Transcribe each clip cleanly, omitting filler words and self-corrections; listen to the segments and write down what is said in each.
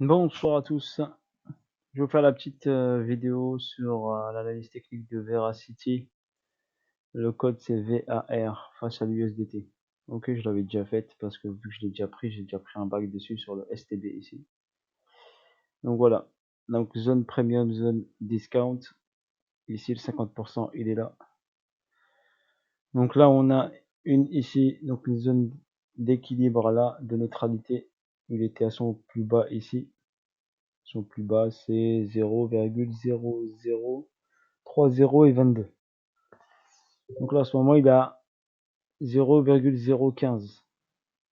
Bonsoir à tous. Je vais vous faire la petite vidéo sur l'analyse technique de Veracity. Le code c'est VAR face à l'USDT. Ok, je l'avais déjà faite parce que vu que je l'ai déjà pris, j'ai déjà pris un bac dessus sur le STB ici. Donc voilà. Donc zone premium, zone discount. Ici le 50% il est là. Donc là on a une ici, donc une zone d'équilibre là, de neutralité. Il était à son plus bas ici. Son plus bas c'est 0,0030 et 22. Donc là, en ce moment, il a 0,015.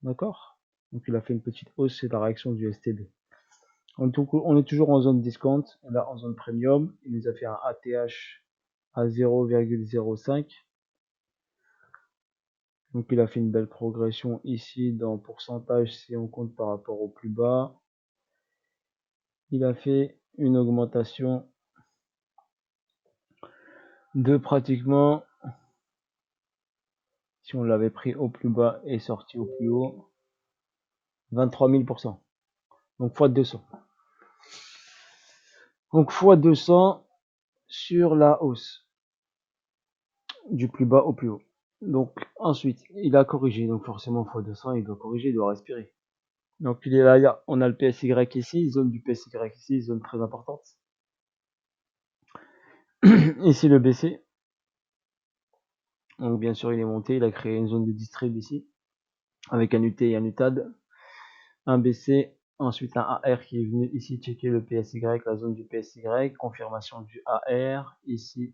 D'accord? Donc il a fait une petite hausse, c'est la réaction du STB. On est toujours en zone discount, là en zone premium. Il nous a fait un ATH à 0,05. Donc il a fait une belle progression ici dans pourcentage si on compte par rapport au plus bas. Il a fait une augmentation de pratiquement, si on l'avait pris au plus bas et sorti au plus haut, 23 000%. Donc fois 200. Donc fois 200 sur la hausse du plus bas au plus haut. Donc ensuite, il a corrigé. Donc forcément fois 200, il doit corriger, il doit respirer. Donc il est là, on a le PSY ici, zone du PSY ici, zone très importante. Ici le BC. Donc bien sûr, il est monté, il a créé une zone de distrib ici, avec un UT et un UTAD. Un BC, ensuite un AR qui est venu ici checker le PSY, la zone du PSY, confirmation du AR, ici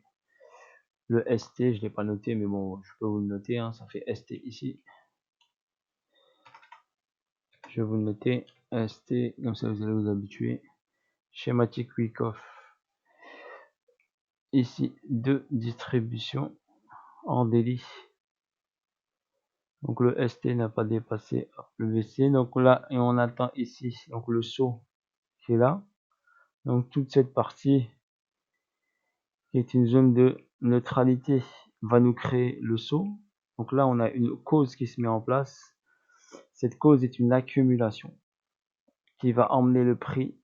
le ST, je ne l'ai pas noté, mais bon, je peux vous le noter, hein, ça fait ST ici. Je vais vous le noter, ST, comme ça vous allez vous habituer. Schématique Wyckoff. Ici, deux distributions en délit. Donc le ST n'a pas dépassé le VC. Donc là, et on attend ici, donc le saut qui est là. Donc toute cette partie qui est une zone de neutralité va nous créer le saut. Donc là, on a une cause qui se met en place. Cette cause est une accumulation qui va emmener le prix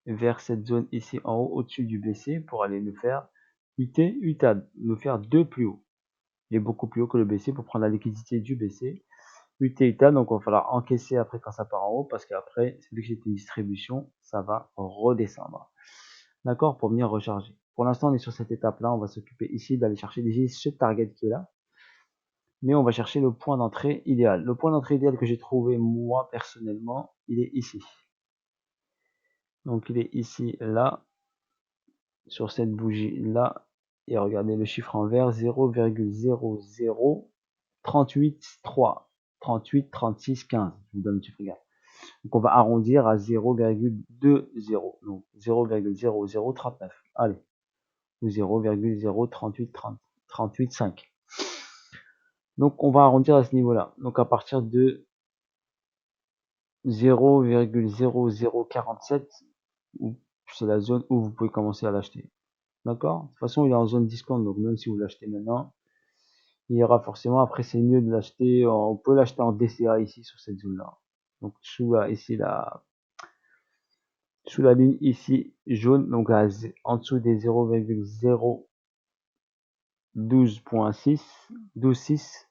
vers cette zone ici en haut, au-dessus du BC, pour aller nous faire UT, UTAD, nous faire deux plus haut. Il est beaucoup plus haut que le BC pour prendre la liquidité du BC. UT, UTAD, donc il va falloir encaisser après quand ça part en haut, parce qu'après, vu que c'est une distribution, ça va redescendre. D'accord? Pour venir recharger. Pour l'instant, on est sur cette étape-là. On va s'occuper ici d'aller chercher déjà ce target qui est là. Mais on va chercher le point d'entrée idéal. Le point d'entrée idéal que j'ai trouvé, moi, personnellement, il est ici. Donc, il est ici, là, sur cette bougie là, et regardez le chiffre en vert, 0,00383, 38, 36, 15. Je vous donne le chiffre égal. Donc on va arrondir à 0,20, donc 0,0039. Allez, ou 0,038, donc on va arrondir à ce niveau-là. Donc à partir de 0,0047, c'est la zone où vous pouvez commencer à l'acheter. D'accord? De toute façon, il est en zone discount, donc même si vous l'achetez maintenant, il y aura forcément, après c'est mieux de l'acheter, on peut l'acheter en DCA ici sur cette zone-là. Donc sous la, ici sous la ligne ici jaune, donc en dessous des 0,012.6, 12,6.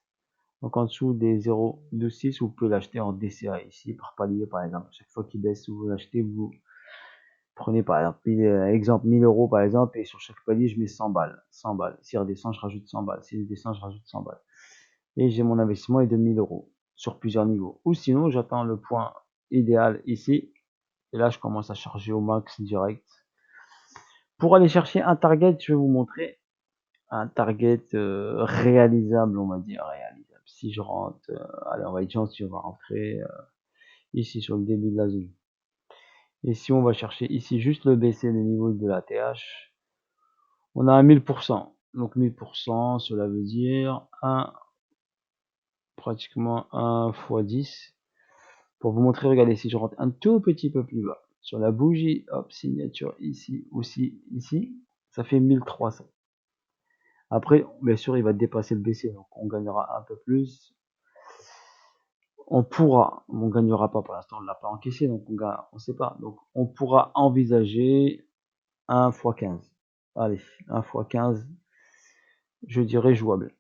Donc en dessous des 0,26, vous pouvez l'acheter en DCA ici par palier par exemple. Chaque fois qu'il baisse, vous l'achetez, vous prenez par exemple, exemple 1000 euros par exemple, et sur chaque palier, je mets 100 balles. 100 balles. S'il redescend, je rajoute 100 balles. S'il descend, je rajoute 100 balles. Et j'ai mon investissement est de 1000 euros sur plusieurs niveaux. Ou sinon, j'attends le point idéal ici. Et là, je commence à charger au max direct. Pour aller chercher un target, je vais vous montrer un target réalisable, on va dire réalisable. Si je rentre, allez, on va être gentil, on va rentrer ici sur le début de la zone. Et si on va chercher ici juste le baisser le niveau de la TH, on a un 1000%. Donc 1000%, cela veut dire pratiquement 1 fois 10. Pour vous montrer, regardez, si je rentre un tout petit peu plus bas, sur la bougie, hop, signature ici, aussi ici, ça fait 1300. Après, bien sûr, il va dépasser le BC, donc on gagnera un peu plus. on pourra, on gagnera pas pour l'instant, on l'a pas encaissé, donc on sait pas. Donc on pourra envisager 1 x 15. Allez, 1 x 15, je dirais jouable.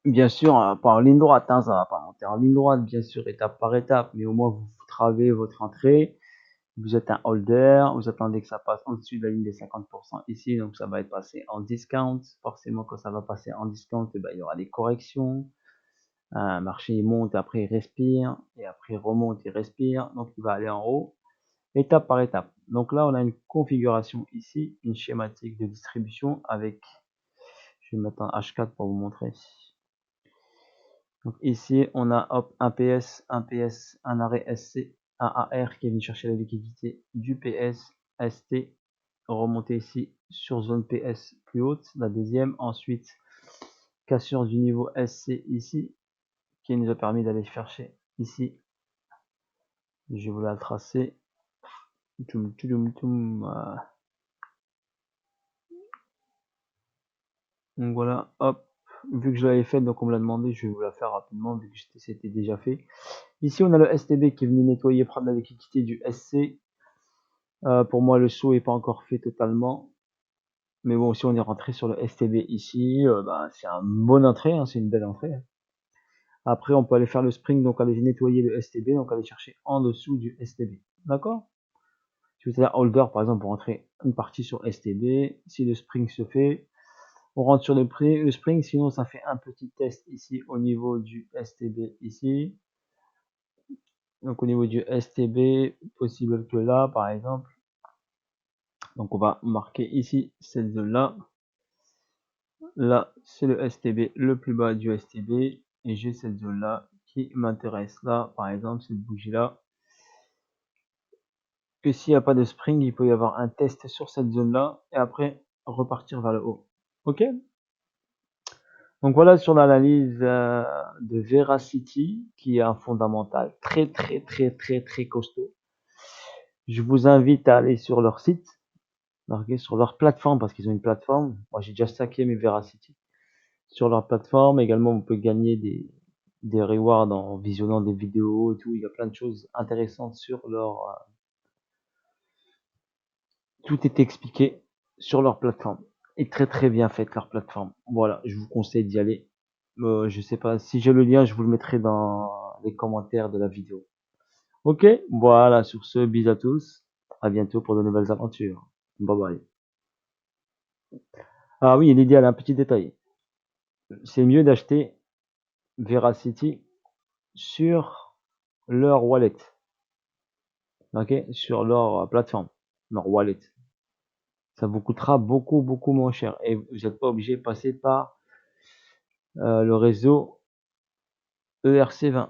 Bien sûr, pas en ligne droite, hein, ça va pas monter en ligne droite, bien sûr, étape par étape, mais au moins vous travez votre entrée, vous êtes un holder, vous attendez que ça passe au-dessus de la ligne des 50% ici, donc ça va être passé en discount. Forcément, quand ça va passer en discount, ben, il y aura des corrections. Un marché il monte, après il respire, et après il remonte, il respire, donc il va aller en haut, étape par étape. Donc là, on a une configuration ici, une schématique de distribution avec, je vais mettre un H4 pour vous montrer. Donc ici, on a hop, un PS, un arrêt SC, un AR qui est venu chercher la liquidité du PS, ST, remonter ici sur zone PS plus haute, la deuxième. Ensuite, cassure du niveau SC ici, qui nous a permis d'aller chercher ici. Je vais vous la tracer. Donc voilà, hop. Vu que je l'avais fait, donc on me l'a demandé, je vais vous la faire rapidement, vu que c'était déjà fait. Ici, on a le STB qui est venu nettoyer, prendre la liquidité du SC. Pour moi, le saut n'est pas encore fait totalement. Mais bon, si on est rentré sur le STB ici, bah, c'est une bonne entrée, hein, c'est une belle entrée. Après, on peut aller faire le spring, donc aller nettoyer le STB, donc aller chercher en dessous du STB. D'accord? Si vous êtes un holder, par exemple, pour rentrer une partie sur STB, si le spring se fait, on rentre sur le spring, sinon ça fait un petit test ici au niveau du STB ici. Donc au niveau du STB, possible que là, par exemple. Donc on va marquer ici cette zone là. Là, c'est le STB, le plus bas du STB. Et j'ai cette zone là qui m'intéresse. Là, par exemple, cette bougie là. Que s'il n'y a pas de spring, il peut y avoir un test sur cette zone là. Et après, repartir vers le haut. Ok? Donc voilà sur l'analyse de Veracity, qui est un fondamental très costaud. Je vous invite à aller sur leur site, sur leur plateforme, parce qu'ils ont une plateforme. Moi, j'ai déjà stacké mes Veracity sur leur plateforme. Également, vous pouvez gagner des rewards en visionnant des vidéos et tout. Il y a plein de choses intéressantes sur leur... tout est expliqué sur leur plateforme. Et très bien faite leur plateforme. Voilà, je vous conseille d'y aller. Je sais pas, si j'ai le lien, je vous le mettrai dans les commentaires de la vidéo. Ok, voilà, sur ce, bisous à tous. À bientôt pour de nouvelles aventures. Bye bye. Ah oui, l'idéal, un petit détail. C'est mieux d'acheter Veracity sur leur wallet. Ok, sur leur plateforme, leur wallet. Ça vous coûtera beaucoup moins cher. Et vous n'êtes pas obligé de passer par le réseau ERC20.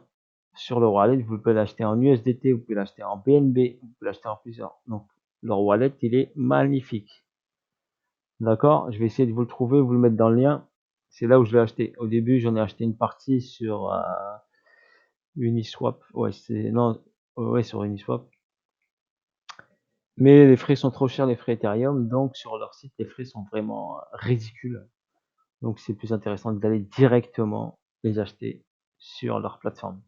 Sur le wallet, vous pouvez l'acheter en USDT, vous pouvez l'acheter en BNB, vous pouvez l'acheter en plusieurs. Donc, leur wallet, il est magnifique. D'accord? Je vais essayer de vous le trouver, vous le mettre dans le lien. C'est là où je l'ai acheté. Au début, j'en ai acheté une partie sur Uniswap. Ouais, sur Uniswap. Mais les frais sont trop chers, les frais Ethereum. Donc, sur leur site, les frais sont vraiment ridicules. Donc, c'est plus intéressant d'aller directement les acheter sur leur plateforme.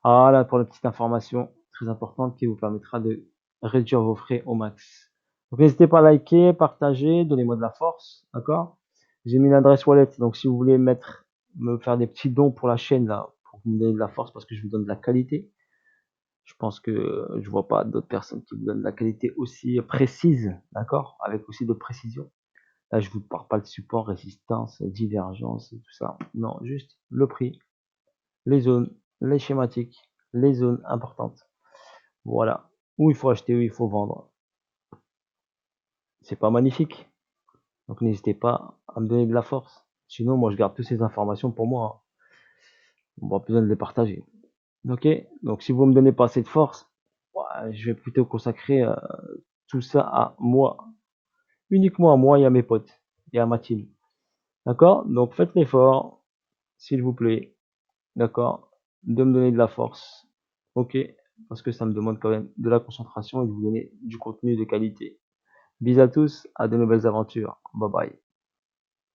Voilà pour la petite information très importante qui vous permettra de réduire vos frais au max. Donc n'hésitez pas à liker, partager, donnez-moi de la force, d'accord? J'ai mis l'adresse wallet, donc si vous voulez me faire des petits dons pour la chaîne là, pour me donner de la force parce que je vous donne de la qualité. Je pense que je vois pas d'autres personnes qui vous donnent de la qualité aussi précise, d'accord? Avec aussi de précision. Là, je vous parle pas de support, résistance, divergence, tout ça. Non, juste le prix, les zones, les schématiques, les zones importantes. Voilà. Où il faut acheter, où il faut vendre. C'est pas magnifique. Donc n'hésitez pas à me donner de la force. Sinon, moi, je garde toutes ces informations pour moi. On va besoin de les partager. Ok? Donc si vous me donnez pas assez de force, je vais plutôt consacrer tout ça à moi. Uniquement à moi et à mes potes. Et à ma team. D'accord? Donc faites l'effort, s'il vous plaît. D'accord? De me donner de la force. Ok? Parce que ça me demande quand même de la concentration et de vous donner du contenu de qualité. Bisous à tous, à de nouvelles aventures. Bye bye.